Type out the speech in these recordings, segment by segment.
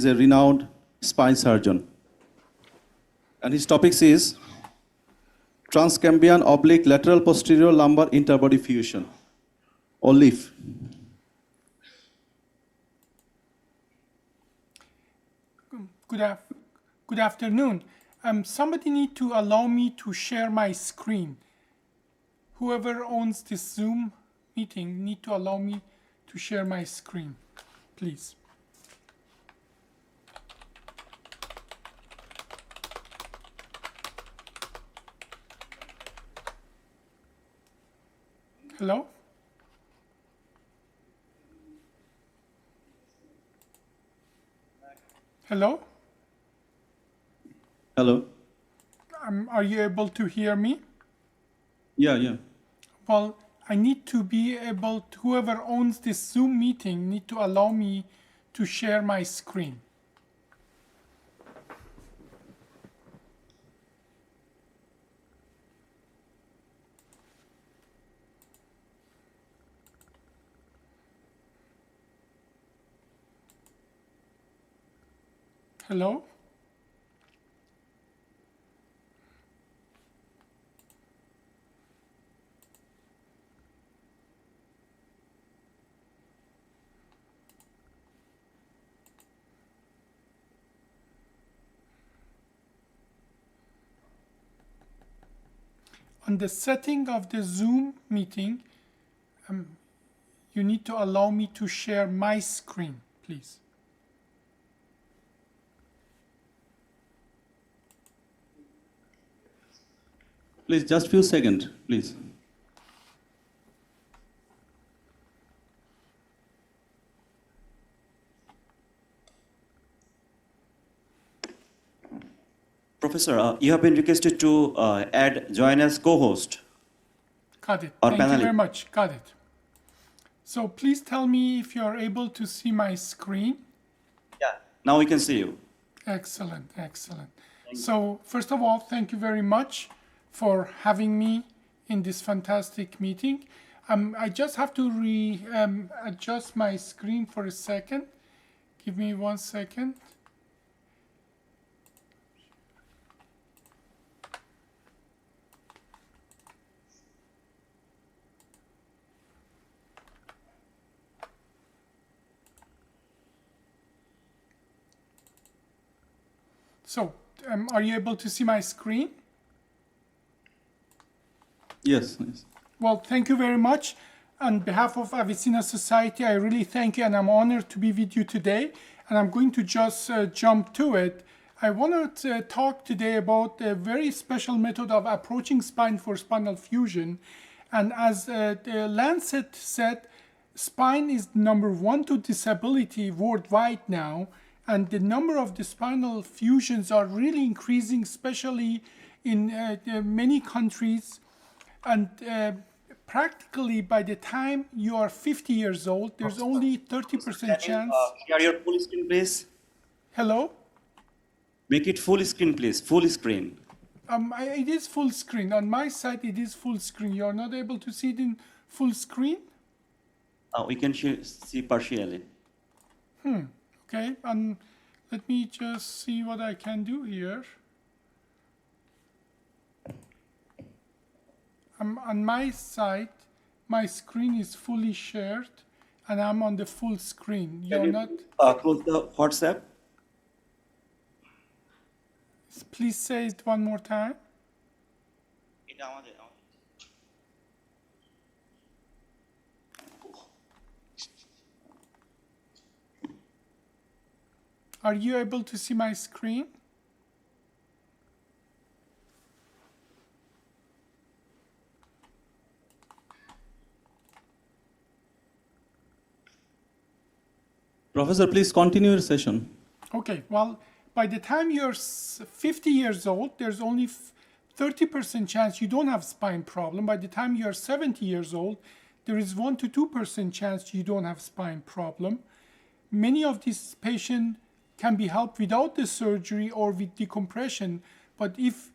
is a renowned spine surgeon. And his topic is transcambian oblique lateral posterior lumbar interbody fusion, or LIF. Good afternoon. Somebody need to allow me to share my screen. Whoever owns this Zoom meeting need to allow me to share my screen, please. Hello? Hello? Hello? Are you able to hear me? Yeah. Well, I need to be able to, whoever owns this Zoom meeting need to allow me to share my screen. Hello? On the setting of the Zoom meeting, you need to allow me to share my screen, please. Please, just few seconds, please. Professor, you have been requested to join as co-host. Got it. Or Thank you panelist. very much. Got it. So please tell me if you're able to see my screen. Yeah. Now we can see you. Excellent. So first of all, thank you very much for having me in this fantastic meeting. I just have to adjust my screen for a second. Give me 1 second. So, are you able to see my screen? Yes. Well, thank you very much. On behalf of Avicenna Society, I really thank you, and I'm honored to be with you today. And I'm going to just jump to it. I want to talk today about a very special method of approaching spine for spinal fusion. And as the Lancet said, spine is number 1 to disability worldwide now. And the number of the spinal fusions are really increasing, especially in many countries. And practically by the time you are 50 years old, there's only 30% chance. Share your full screen, please. Hello? Make it full screen, please. Full screen. It is full screen. On my side, it is full screen. You're not able to see it in full screen? We can see partially. Okay, let me just see what I can do here. On my side, my screen is fully shared, and I'm on the full screen. You're not. Close the WhatsApp. Please say it one more time. Are you able to see my screen? Professor, please continue your session. Okay, well, by the time you're 50 years old, there's only 30% chance you don't have spine problem. By the time you're 70 years old, there is 1 to 2% chance you don't have spine problem. Many of these patients can be helped without the surgery or with decompression. But if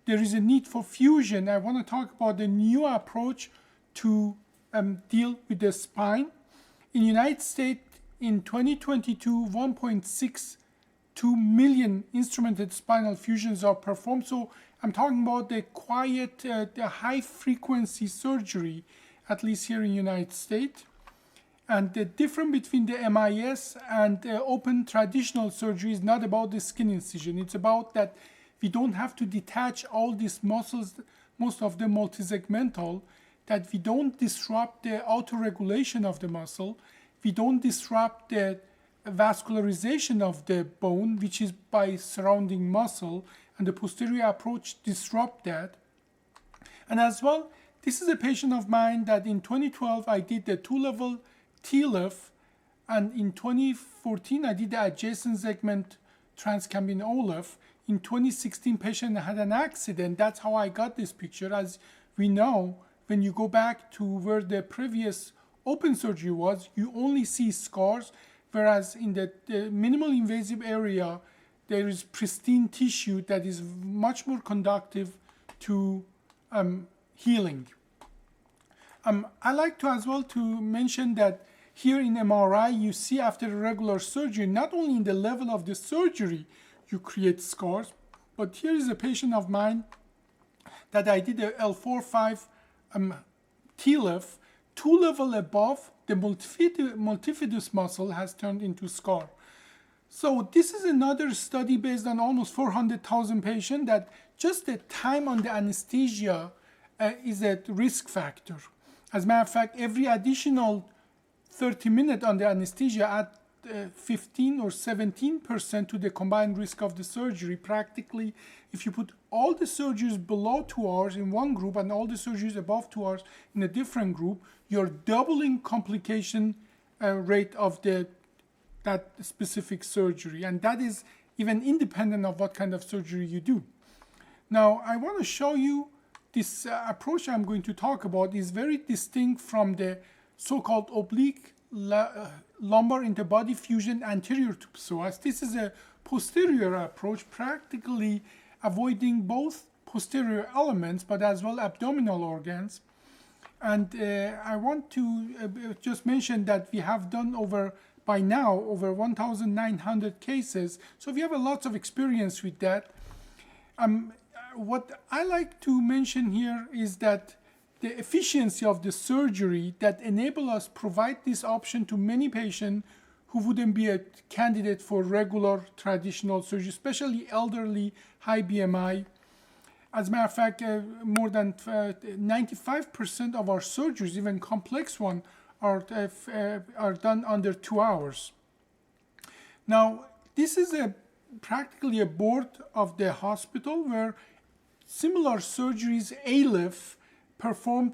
there is a need for fusion, I want to talk about the new approach to deal with the spine. In the United States, in 2022, 1.62 million instrumented spinal fusions are performed. So I'm talking about the quiet, the high frequency surgery, at least here in the United States. And the difference between the MIS and open traditional surgery is not about the skin incision. It's about that we don't have to detach all these muscles, most of them multisegmental, that we don't disrupt the autoregulation of the muscle, we don't disrupt the vascularization of the bone, which is by surrounding muscle, and the posterior approach disrupt that. And as well, this is a patient of mine that in 2012 I did the 2-level TLIF, and in 2014 I did the adjacent segment transcambient OLIF. In 2016, patient had an accident. That's how I got this picture. As we know, when you go back to where the previous open surgery was, you only see scars, whereas in the minimal invasive area, there is pristine tissue that is much more conducive to healing. I like to as well to mention that here in MRI, you see after regular surgery, not only in the level of the surgery, you create scars, but here is a patient of mine that I did a L4-5 TLIF, 2 level above, the multifidus muscle has turned into scar. So this is another study based on almost 400,000 patients that just the time on the anesthesia is a risk factor. As a matter of fact, every additional 30 minutes on the anesthesia add 15 or 17% to the combined risk of the surgery. Practically, if you put all the surgeries below 2 hours in one group and all the surgeries above 2 hours in a different group, you're doubling complication rate of that specific surgery. And that is even independent of what kind of surgery you do. Now, I want to show you this approach I'm going to talk about is very distinct from the so-called oblique lumbar interbody fusion anterior to psoas. This is a posterior approach, practically avoiding both posterior elements, but as well abdominal organs. And I want to just mention that we have done by now over 1,900 cases. So we have a lot of experience with that. What I like to mention here is that the efficiency of the surgery that enable us provide this option to many patients who wouldn't be a candidate for regular traditional surgery, especially elderly, high BMI. As a matter of fact, more than 95% of our surgeries, even complex ones, are done under 2 hours. Now, this is practically a board of the hospital where similar surgeries, ALIF, performed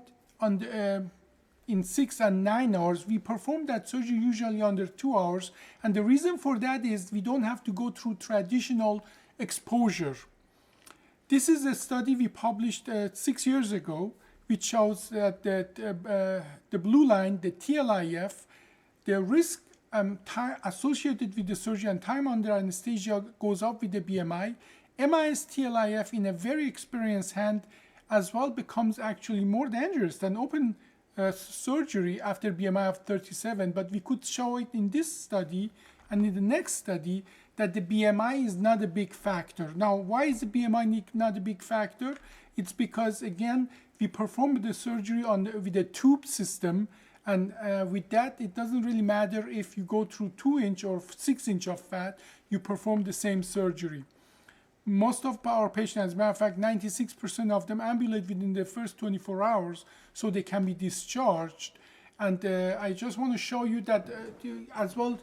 in 6 and 9 hours. We perform that surgery usually under 2 hours. And the reason for that is we don't have to go through traditional exposure. This is a study we published 6 years ago, which shows that the blue line, the TLIF, the risk time associated with the surgery and time under anesthesia goes up with the BMI. MIS TLIF in a very experienced hand as well becomes actually more dangerous than open surgery after BMI of 37, but we could show it in this study and in the next study that the BMI is not a big factor. Now, why is the BMI not a big factor? It's because, again, we performed the surgery with a tube system, and with that, it doesn't really matter if you go through 2-inch or 6-inch of fat, you perform the same surgery. Most of our patients, as a matter of fact, 96% of them ambulate within the first 24 hours, so they can be discharged. And I just want to show you that as well,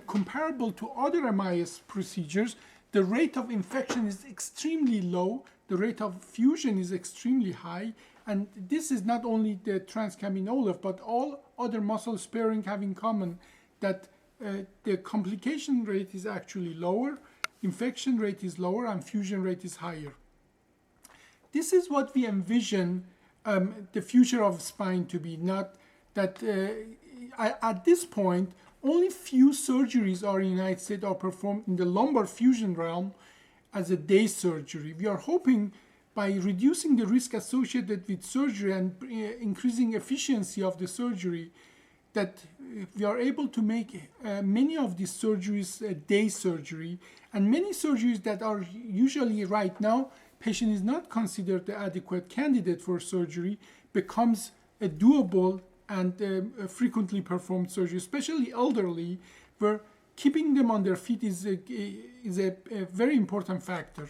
comparable to other MIS procedures, the rate of infection is extremely low, the rate of fusion is extremely high, and this is not only the transcambient OLIF, but all other muscle sparing have in common that the complication rate is actually lower, infection rate is lower, and fusion rate is higher. This is what we envision the future of spine to be, not that at this point, only few surgeries are in the United States are performed in the lumbar fusion realm as a day surgery. We are hoping by reducing the risk associated with surgery and increasing efficiency of the surgery, that we are able to make many of these surgeries day surgery, and many surgeries that are usually right now, patient is not considered the adequate candidate for surgery, becomes a doable and frequently performed surgery, especially elderly, where keeping them on their feet is a very important factor.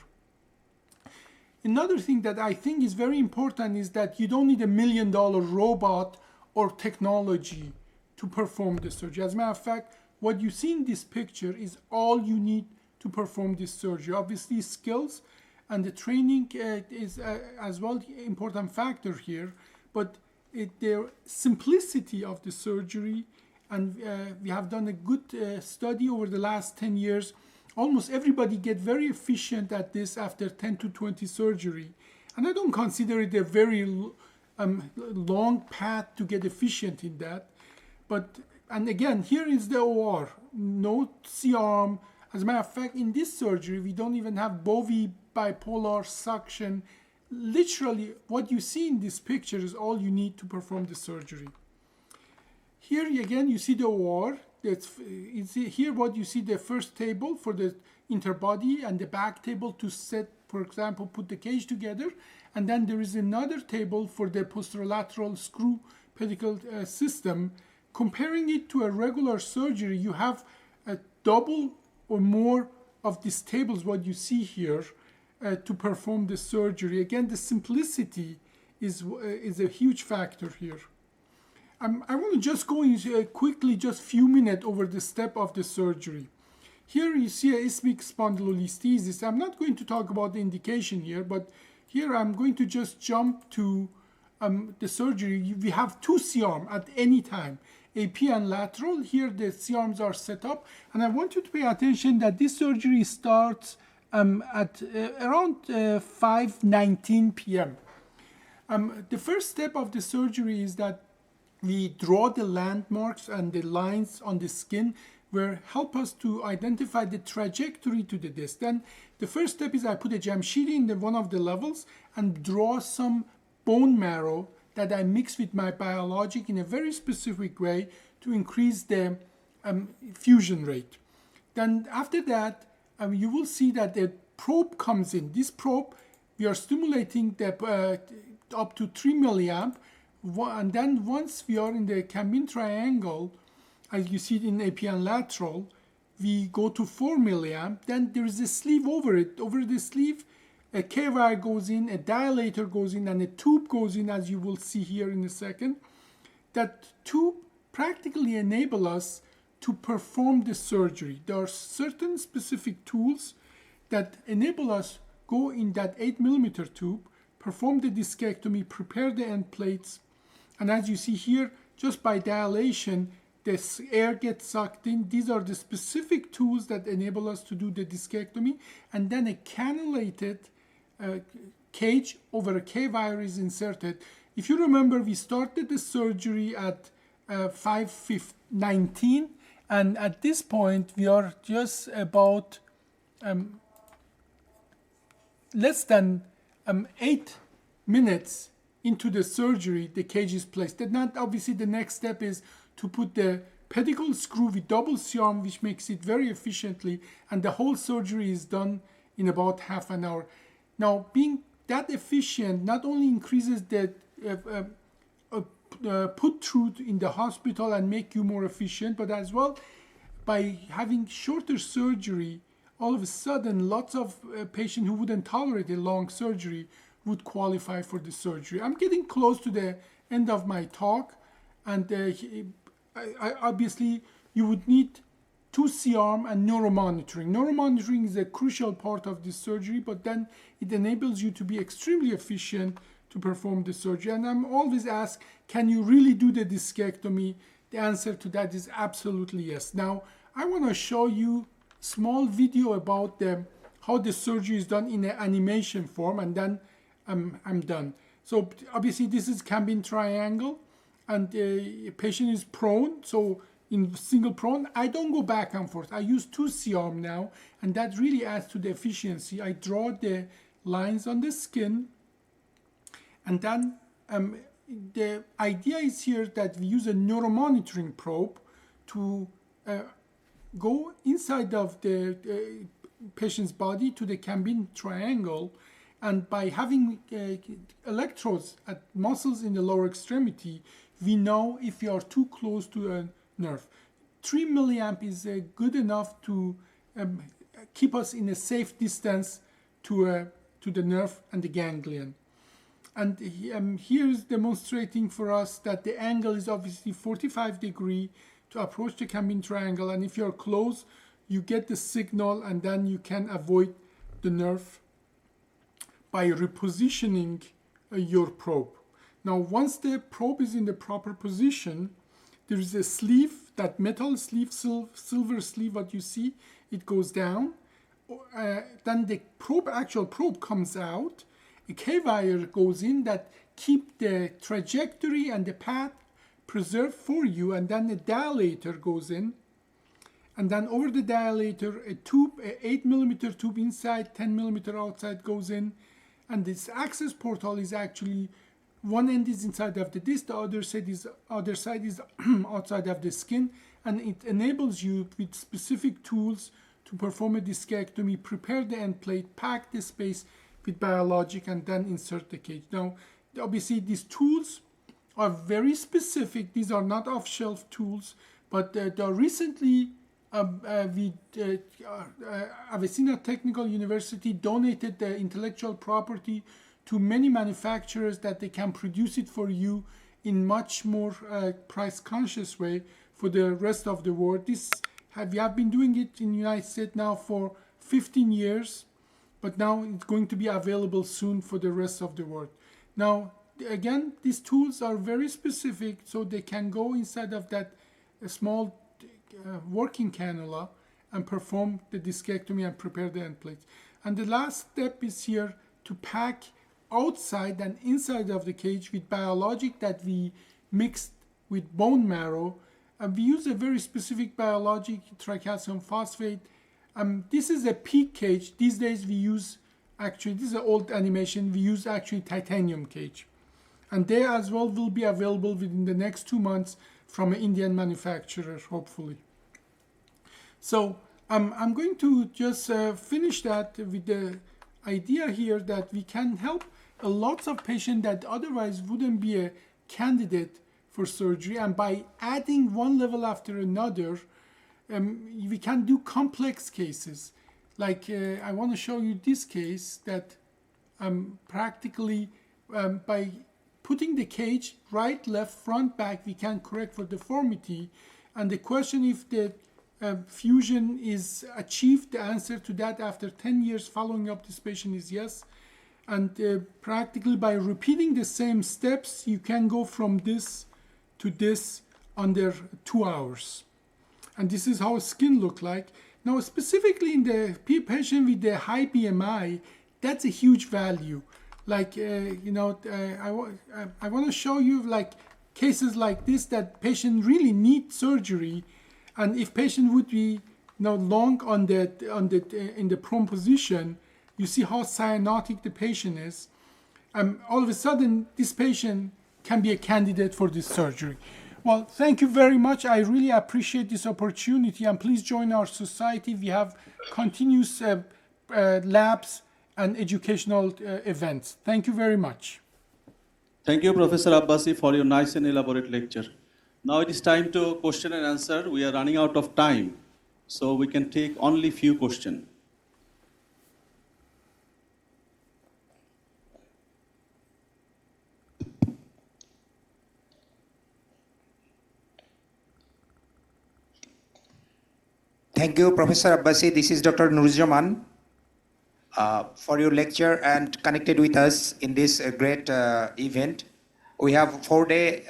Another thing that I think is very important is that you don't need $1 million robot or technology to perform the surgery. As a matter of fact, what you see in this picture is all you need to perform this surgery. Obviously, skills and the training is as well the important factor here, but the simplicity of the surgery, and we have done a good study over the last 10 years. Almost everybody get very efficient at this after 10 to 20 surgery. And I don't consider it a very long path to get efficient in that. And again, here is the OR, no C-arm. As a matter of fact, in this surgery, we don't even have Bovie bipolar suction. Literally, what you see in this picture is all you need to perform the surgery. Here again, you see the OR. Here what you see, the first table for the interbody and the back table to set, for example, put the cage together. And then there is another table for the posterolateral screw pedicle system. Comparing it to a regular surgery, you have a double or more of these tables, what you see here, to perform the surgery. Again, the simplicity is a huge factor here. I want to just go in quickly, just few minutes over the step of the surgery. Here you see a ischemic spondylolisthesis. I'm not going to talk about the indication here, but here I'm going to just jump to the surgery. We have two C-arm at any time, AP and lateral. Here the C-arms are set up, and I want you to pay attention that this surgery starts at around 5:19 p.m. The first step of the surgery is that we draw the landmarks and the lines on the skin where help us to identify the trajectory to the disc. Then the first step is I put a Jamshidi in one of the levels and draw some bone marrow that I mix with my biologic in a very specific way to increase the fusion rate. Then after that, you will see that the probe comes in. This probe, we are stimulating the up to 3 milliamp. And then once we are in the Cambian triangle, as you see it in AP and lateral, we go to 4 milliamp. Then there is a sleeve over it. Over the sleeve, a K-wire goes in, a dilator goes in, and a tube goes in, as you will see here in a second. That tube practically enable us to perform the surgery. There are certain specific tools that enable us go in that 8 millimeter tube, perform the discectomy, prepare the end plates. And as you see here, just by dilation, this air gets sucked in. These are the specific tools that enable us to do the discectomy. And then a cannulated cage over a K-wire is inserted. If you remember, we started the surgery at 5:19, and at this point, we are just about less than 8 minutes into the surgery, the cage is placed. Then obviously the next step is to put the pedicle screw with double C-arm, which makes it very efficiently, and the whole surgery is done in about half an hour. Now, being that efficient not only increases the put through in the hospital and make you more efficient, but as well by having shorter surgery, all of a sudden lots of patients who wouldn't tolerate a long surgery would qualify for the surgery. I'm getting close to the end of my talk, and obviously you would need 2 C-arm and neuromonitoring. Neuromonitoring is a crucial part of this surgery, but then it enables you to be extremely efficient to perform the surgery. And I'm always asked, can you really do the discectomy? The answer to that is absolutely yes. Now, I want to show you a small video about how the surgery is done in an animation form, and then I'm done. So obviously this is Cambian triangle, and the patient is prone. So in single prone, I don't go back and forth. I use 2 C-arm now, and that really adds to the efficiency. I draw the lines on the skin, and then the idea is here that we use a neuromonitoring probe to go inside of the patient's body to the Cambin triangle, and by having electrodes at muscles in the lower extremity, we know if you are too close to a nerve. 3 milliamp is good enough to keep us in a safe distance to the nerve and the ganglion. And here is demonstrating for us that the angle is obviously 45 degrees to approach the Cambin triangle, and if you're close, you get the signal, and then you can avoid the nerve by repositioning your probe. Now, once the probe is in the proper position, there is a sleeve, that metal sleeve, silver sleeve, what you see, it goes down. Then the actual probe comes out. A K-wire goes in that keep the trajectory and the path preserved for you, and then a dilator goes in. And then over the dilator, a tube, a 8 millimeter tube inside, 10 millimeter outside goes in. And this access portal is actually, one end is inside of the disc, the other side is outside of the skin, and it enables you with specific tools to perform a discectomy, prepare the end plate, pack the space with biologic, and then insert the cage. Now, obviously, these tools are very specific. These are not off-shelf tools, but recently, Avicenna Technical University donated the intellectual property to many manufacturers that they can produce it for you in much more price-conscious way for the rest of the world. We have been doing it in the United States now for 15 years, but now it's going to be available soon for the rest of the world. Now, again, these tools are very specific, so they can go inside of that small working cannula and perform the discectomy and prepare the end plates. And the last step is here to pack outside and inside of the cage with biologic that we mixed with bone marrow. And we use a very specific biologic, tricalcium phosphate. This is a peak cage. These days we use, actually, this is an old animation, we use actually titanium cage. And they as well will be available within the next 2 months from an Indian manufacturer, hopefully. So I'm going to just finish that with the idea here that we can help a lot of patients that otherwise wouldn't be a candidate for surgery. And by adding one level after another, we can do complex cases. Like I want to show you this case that practically by putting the cage right, left, front, back, we can correct for deformity. And the question if the fusion is achieved, the answer to that after 10 years following up this patient is yes. And practically by repeating the same steps, you can go from this to this under 2 hours. And this is how skin look like. Now, specifically in the patient with the high BMI, that's a huge value. Like, I want to show you like cases like this that patient really need surgery. And if patient would be long on in the prone position, you see how cyanotic the patient is. All of a sudden, this patient can be a candidate for this surgery. Well, thank you very much. I really appreciate this opportunity, and please join our society. We have continuous labs and educational events. Thank you very much. Thank you, Professor Abbasi, for your nice and elaborate lecture. Now it is time to question and answer. We are running out of time, so we can take only few questions. Thank you, Professor Abbasi. This is Dr. Nurjaman for your lecture and connected with us in this great event. We have 4-day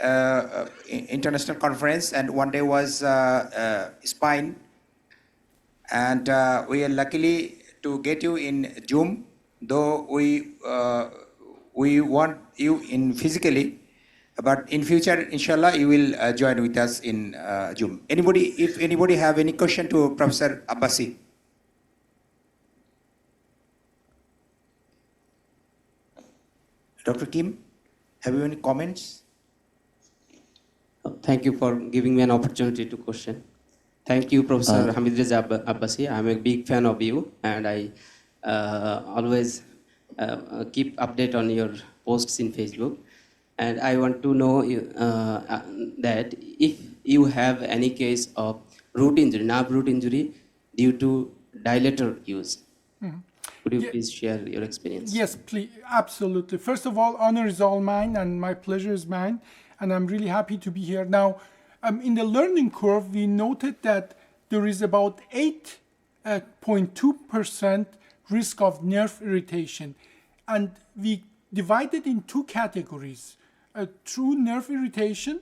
international conference, and 1 day was spine. And we are luckily to get you in Zoom, though we want you in physically. But in future, inshallah, you will join with us in Zoom. If anybody have any question to Professor Abbasi? Dr. Kim, have you any comments? Thank you for giving me an opportunity to question. Thank you, Professor Hamid Reza Abbasi. I'm a big fan of you, and I always keep update on your posts in Facebook. And I want to know that if you have any case of root injury, nerve root injury due to dilator use. Could you Yeah. please share your experience? Yes, please, absolutely. First of all, honor is all mine and my pleasure is mine, and I'm really happy to be here. Now, in the learning curve, we noted that there is about 8.2% risk of nerve irritation, and we divided in two categories. True nerve irritation,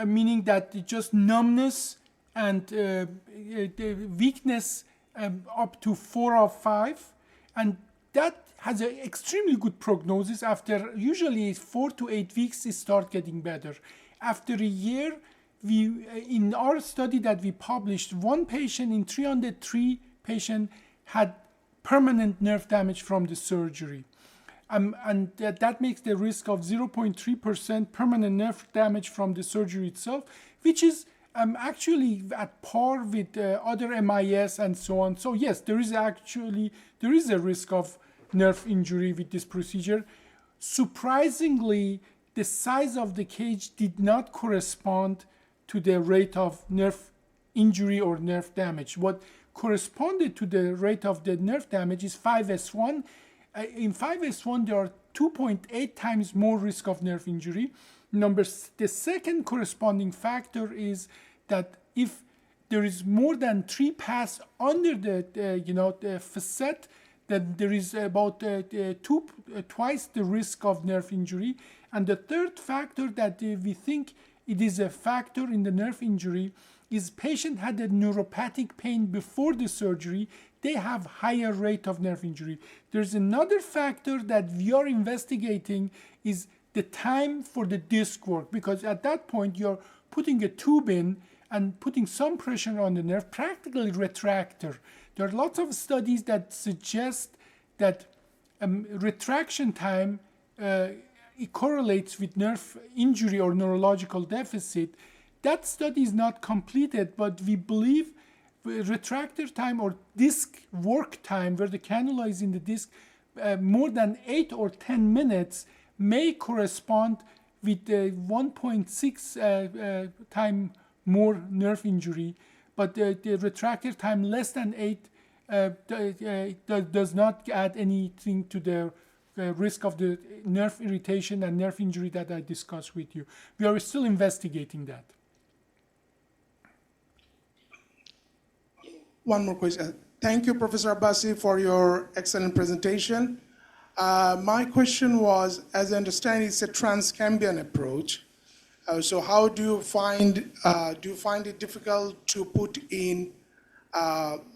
meaning that it's just numbness and the weakness up to 4 or 5, and that has an extremely good prognosis. After usually 4 to 8 weeks, it starts getting better. After a year, we in our study that we published, one patient in 303 patients had permanent nerve damage from the surgery. And that makes the risk of 0.3% permanent nerve damage from the surgery itself, which is actually at par with other MIS and so on. So yes, there is a risk of nerve injury with this procedure. Surprisingly, the size of the cage did not correspond to the rate of nerve injury or nerve damage. What corresponded to the rate of the nerve damage is 5S1. In 5S1, there are 2.8 times more risk of nerve injury. The second corresponding factor is that if there is more than 3 pass under the facet, then there is about twice the risk of nerve injury. And the third factor that we think it is a factor in the nerve injury is patient had a neuropathic pain before the surgery, they have higher rate of nerve injury. There's another factor that we are investigating is the time for the disc work, because at that point you're putting a tube in and putting some pressure on the nerve, practically retractor. There are lots of studies that suggest that retraction time it correlates with nerve injury or neurological deficit. That study is not completed, but we believe retractor time or disc work time, where the cannula is in the disc, more than 8 or 10 minutes may correspond with 1.6 time more nerve injury, but the retractor time less than 8 does not add anything to the risk of the nerve irritation and nerve injury that I discussed with you. We are still investigating that. One more question. Thank you, Professor Abbasi, for your excellent presentation. My question was, as I understand, it's a trans-Cambian approach. So how do you find it difficult to put in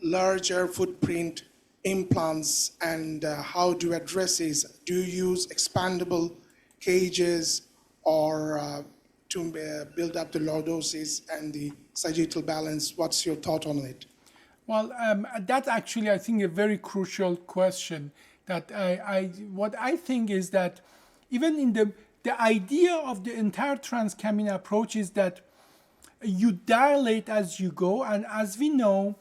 larger footprint implants, and how do you address this? Do you use expandable cages or to build up the lordosis and the sagittal balance? What's your thought on it? Well, that's actually, I think, a very crucial question. That what I think is that even in the idea of the entire trans-Cambian approach is that you dilate as you go, and as we know,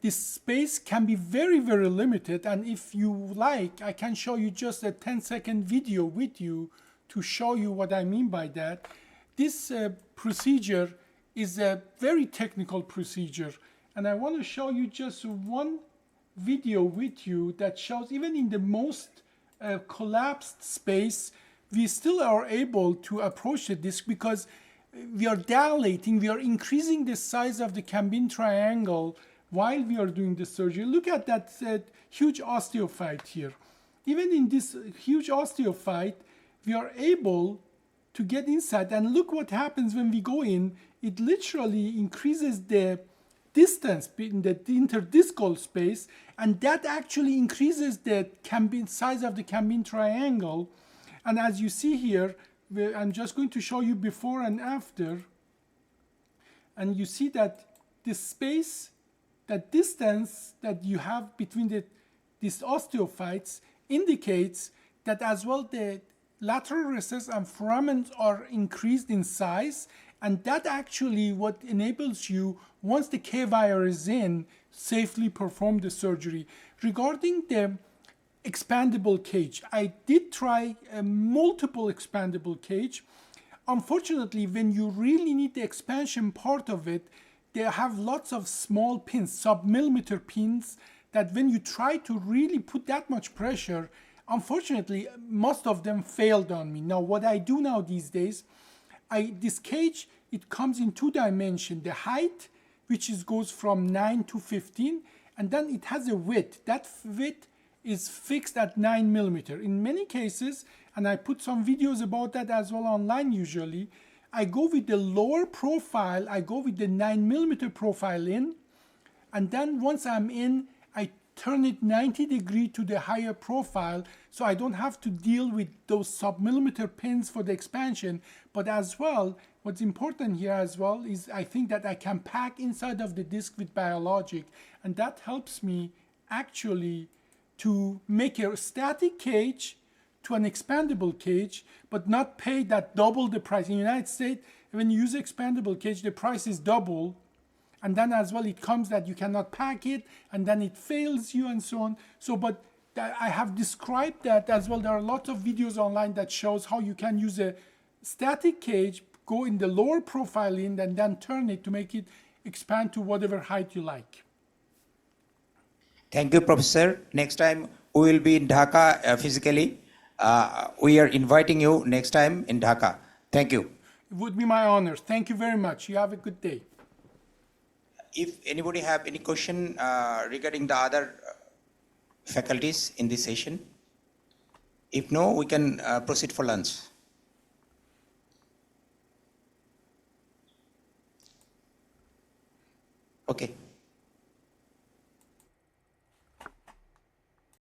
this space can be very, very limited. And if you like, I can show you just a 10-second video with you to show you what I mean by that. This procedure is a very technical procedure. And I want to show you just one video with you that shows even in the most collapsed space, we still are able to approach the disc because we are dilating, we are increasing the size of the Cambian triangle while we are doing the surgery. Look at that huge osteophyte here. Even in this huge osteophyte, we are able to get inside, and look what happens when we go in. It literally increases the distance in the interdiscal space, and that actually increases the size of the Cambian triangle. And as you see here, I'm just going to show you before and after, and you see that this space, that distance that you have between these osteophytes indicates that as well the lateral recess and foramens are increased in size, And that actually what enables you, once the K-wire is in, safely perform the surgery. Regarding the expandable cage, I did try a multiple expandable cage. Unfortunately, when you really need the expansion part of it, they have lots of small pins, sub-millimeter pins, that when you try to really put that much pressure, unfortunately, most of them failed on me. Now, what I do now these days, this cage, it comes in 2 dimensions. The height, which goes from 9 to 15, and then it has a width. That width is fixed at 9 millimeter. In many cases, and I put some videos about that as well online usually, I go with the lower profile, I go with the 9 millimeter profile in, and then once I'm in, I turn it 90 degree to the higher profile, so I don't have to deal with those sub-millimeter pins for the expansion. But as well, what's important here as well is I think that I can pack inside of the disc with biologic, and that helps me actually to make a static cage to an expandable cage, but not pay that double the price. In the United States, when you use expandable cage, the price is double. And then as well, it comes that you cannot pack it, and then it fails you and so on. So, but I have described that as well. There are lots of videos online that shows how you can use a static cage, go in the lower profile in, and then turn it to make it expand to whatever height you like. Thank you, Professor. Next time we will be in Dhaka physically. We are inviting you next time in Dhaka. Thank you. It would be my honor. Thank you very much. You have a good day. If anybody have any question regarding the other faculties in this session, if no, we can proceed for lunch. Okay.